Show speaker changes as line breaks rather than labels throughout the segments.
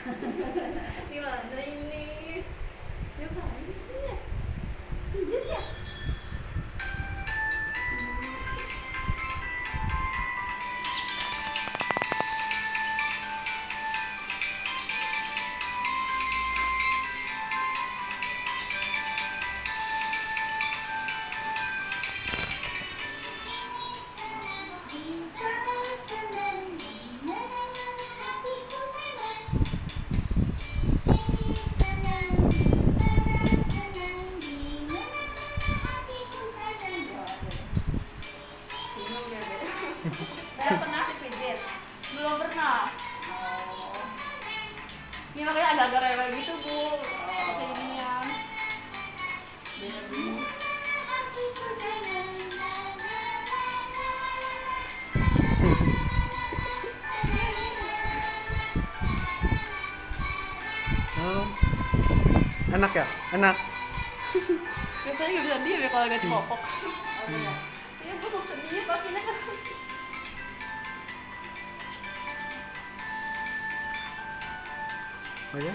Gimana ini? Ya paling sih ya. Pijit ya? Udah pernah dipijit? Belum pernah. Oh. Ini makanya agak-agak rewel gitu, Bu. Pakai inian.
Oh. Enak ya? Enak.
Biasanya nggak bisa diem ya kalau lagi popok. Iya, Bu, mau sedih pakinya kan.
Oh ya?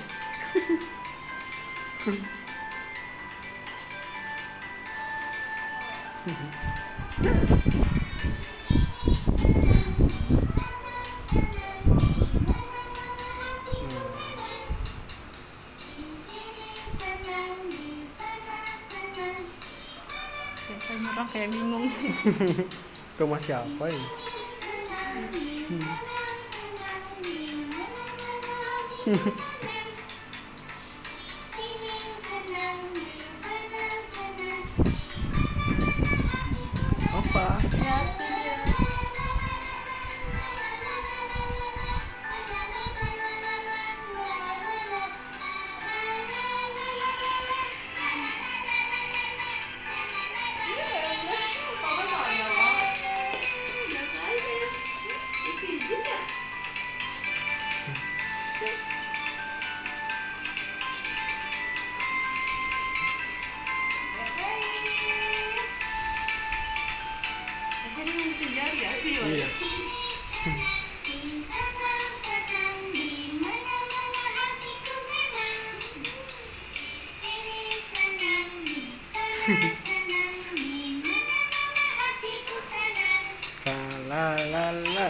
Biasanya orang kayak bingung.
Rumah siapa ini? Apa?
Ya, itu dia.
Iya. La la la.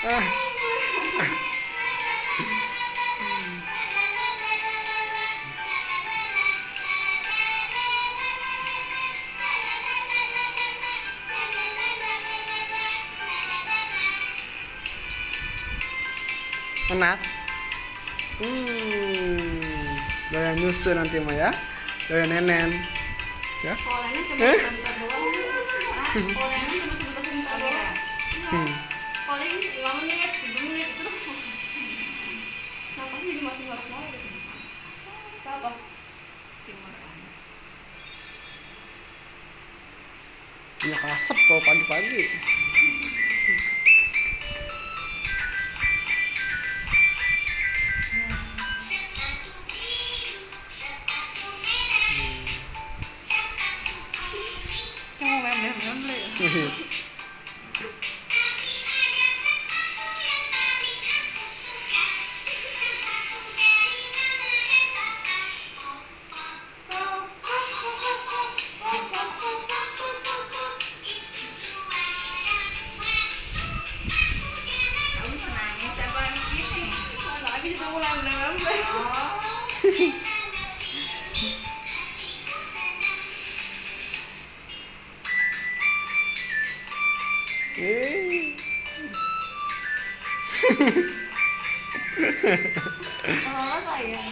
Ah, enak. Doyan nyusu nanti mah ya. Doyan nenen. Ya.
Polanya cuma sebentar doang. Polanya cuma sebentar doang. Paling 5 menit, 7 menit itu. Kenapa sih jadi masih marah-marah gitu? Apa?
Punya kasep kalau pagi-pagi.
Saya mau memble ya. Lagi sudah mulai memble.
Eh.
Oh, sayang.